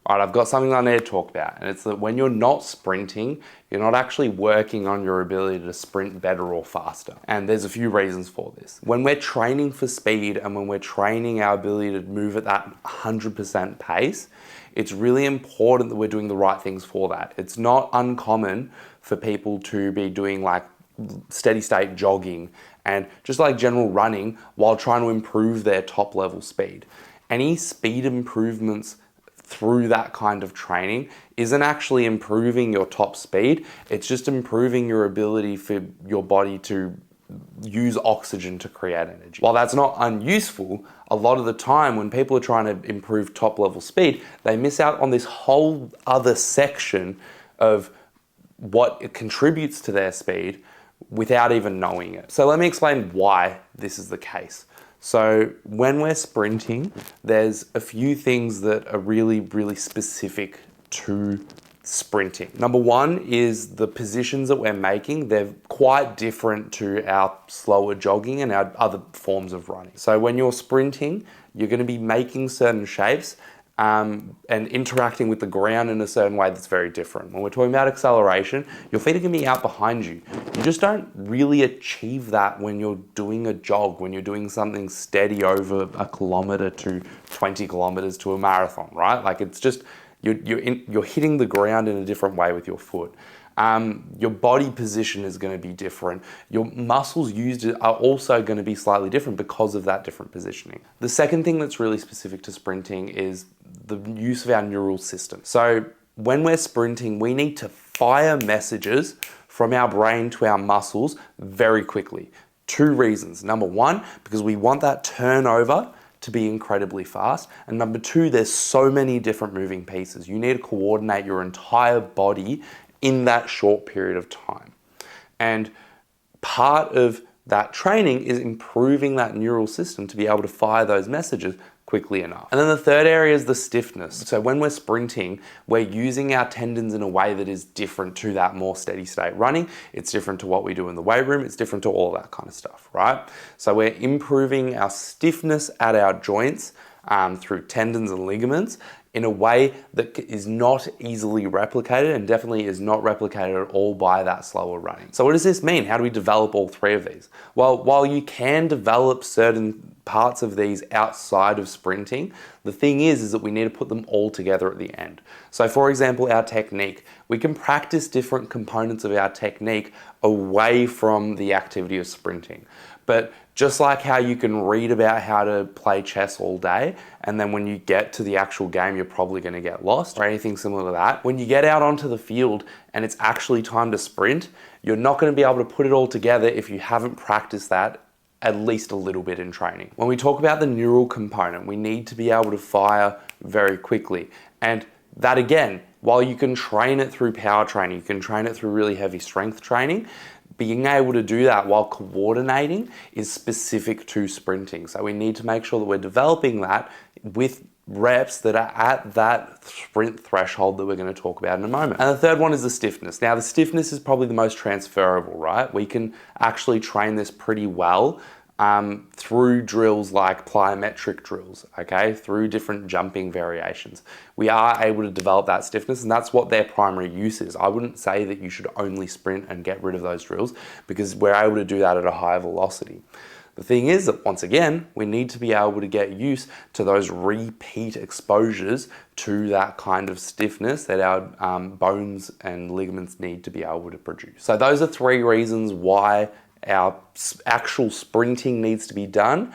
All right, I've got something I need to talk about, and it's that when you're not sprinting, you're not actually working on your ability to sprint better or faster. And there's a few reasons for this. When we're training for speed and when we're training our ability to move at that 100% pace, it's really important that we're doing the right things for that. It's not uncommon for people to be doing like steady state jogging and just like general running while trying to improve their top level speed. Any speed improvements through that kind of training isn't actually improving your top speed, it's just improving your ability for your body to use oxygen to create energy. While that's not unuseful, a lot of the time when people are trying to improve top level speed, they miss out on this whole other section of what it contributes to their speed without even knowing it. So let me explain why this is the case. So when we're sprinting, there's a few things that are really, really specific to sprinting. Number one is the positions that we're making. They're quite different to our slower jogging and our other forms of running. So when you're sprinting, you're going to be making certain shapes and interacting with the ground in a certain way that's very different. When we're talking about acceleration, your feet are going to be out behind you. You just don't really achieve that when you're doing a jog, when you're doing something steady over a kilometer to 20 kilometers to a marathon, right? Like it's just, you're hitting the ground in a different way with your foot. Your body position is going to be different. Your muscles used are also going to be slightly different because of that different positioning. The second thing that's really specific to sprinting is the use of our neural system. So when we're sprinting, we need to fire messages from our brain to our muscles very quickly. Two reasons. Number one, because we want that turnover to be incredibly fast. And number two, there's so many different moving pieces. You need to coordinate your entire body in that short period of time. And part of that training is improving that neural system to be able to fire those messages quickly enough. And then the third area is the stiffness. So when we're sprinting, we're using our tendons in a way that is different to that more steady state running. It's different to what we do in the weight room. It's different to all that kind of stuff, right? So we're improving our stiffness at our joints through tendons and ligaments in a way that is not easily replicated and definitely is not replicated at all by that slower running. So what does this mean? How do we develop all three of these? Well, while you can develop certain parts of these outside of sprinting, the thing is that we need to put them all together at the end. So for example, our technique, we can practice different components of our technique away from the activity of sprinting. But just like how you can read about how to play chess all day, and then when you get to the actual game, you're probably going to get lost or anything similar to that. When you get out onto the field and it's actually time to sprint, you're not going to be able to put it all together if you haven't practiced that at least a little bit in training. When we talk about the neural component, we need to be able to fire very quickly. And that again, while you can train it through power training, you can train it through really heavy strength training, being able to do that while coordinating is specific to sprinting. So we need to make sure that we're developing that with reps that are at that sprint threshold that we're going to talk about in a moment. And the third one is the stiffness. Now the stiffness is probably the most transferable, right? We can actually train this pretty well through drills like plyometric drills, okay? Through different jumping variations. We are able to develop that stiffness, and that's what their primary use is. I wouldn't say that you should only sprint and get rid of those drills because we're able to do that at a higher velocity. The thing is that once again, we need to be able to get used to those repeat exposures to that kind of stiffness that our bones and ligaments need to be able to produce. So those are three reasons why our actual sprinting needs to be done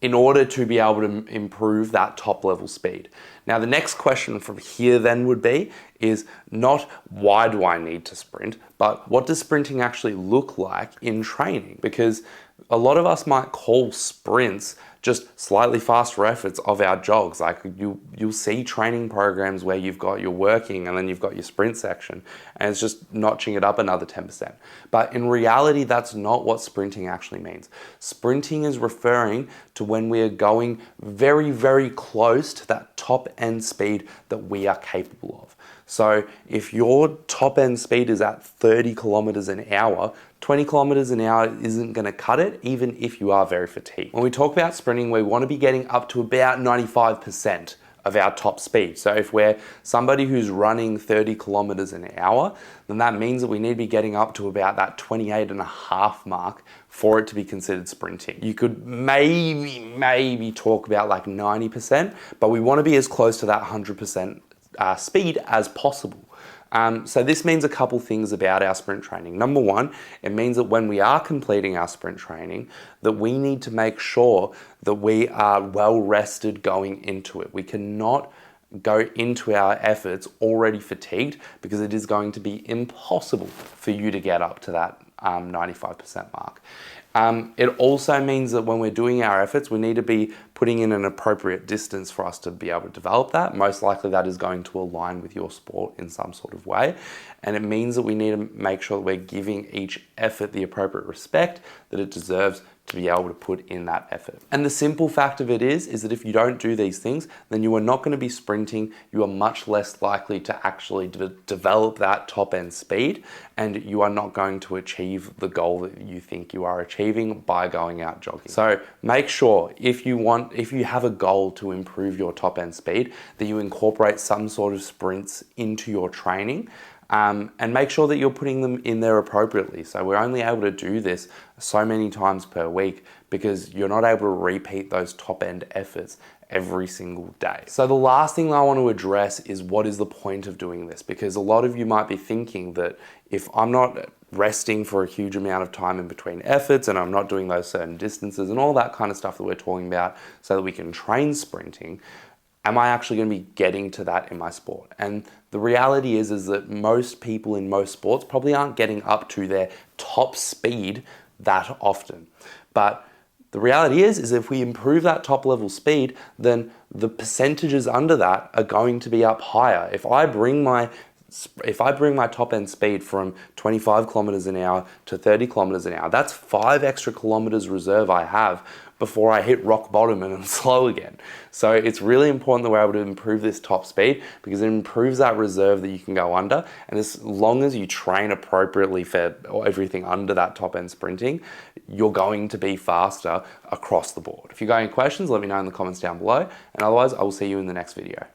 in order to be able to improve that top level speed. Now the next question from here then would be is not why do I need to sprint, but what does sprinting actually look like in training? Because a lot of us might call sprints just slightly faster efforts of our jogs. Like you'll see training programs where you've got your working and then you've got your sprint section and it's just notching it up another 10%. But in reality, that's not what sprinting actually means. Sprinting is referring to when we are going very, very close to that top end speed that we are capable of. So if your top end speed is at 30 kilometers an hour, 20 kilometers an hour isn't going to cut it, even if you are very fatigued. When we talk about sprinting, we want to be getting up to about 95% of our top speed. So if we're somebody who's running 30 kilometers an hour, then that means that we need to be getting up to about that 28.5 mark for it to be considered sprinting. You could maybe talk about like 90%, but we want to be as close to that 100% speed as possible. So this means a couple things about our sprint training. Number one, it means that when we are completing our sprint training, that we need to make sure that we are well rested going into it. We cannot go into our efforts already fatigued, because it is going to be impossible for you to get up to that 95% mark. It also means that when we're doing our efforts, we need to be putting in an appropriate distance for us to be able to develop that. Most likely that is going to align with your sport in some sort of way. And it means that we need to make sure that we're giving each effort the appropriate respect that it deserves to be able to put in that effort. And the simple fact of it is that if you don't do these things, then you are not going to be sprinting. You are much less likely to actually develop that top end speed, and you are not going to achieve the goal that you think you are achieving by going out jogging. So make sure if you have a goal to improve your top end speed, that you incorporate some sort of sprints into your training. And make sure that you're putting them in there appropriately. So we're only able to do this so many times per week because you're not able to repeat those top end efforts every single day. So the last thing I want to address is, what is the point of doing this? Because a lot of you might be thinking that if I'm not resting for a huge amount of time in between efforts and I'm not doing those certain distances and all that kind of stuff that we're talking about so that we can train sprinting, am I actually going to be getting to that in my sport? And the reality is that most people in most sports probably aren't getting up to their top speed that often. But the reality is if we improve that top level speed, then the percentages under that are going to be up higher. If I bring my top end speed from 25 kilometers an hour to 30 kilometers an hour, that's 5 extra kilometers reserve I have before I hit rock bottom and I'm slow again. So it's really important that we're able to improve this top speed, because it improves that reserve that you can go under. And as long as you train appropriately for everything under that top end sprinting, you're going to be faster across the board. If you've got any questions, let me know in the comments down below. And otherwise, I will see you in the next video.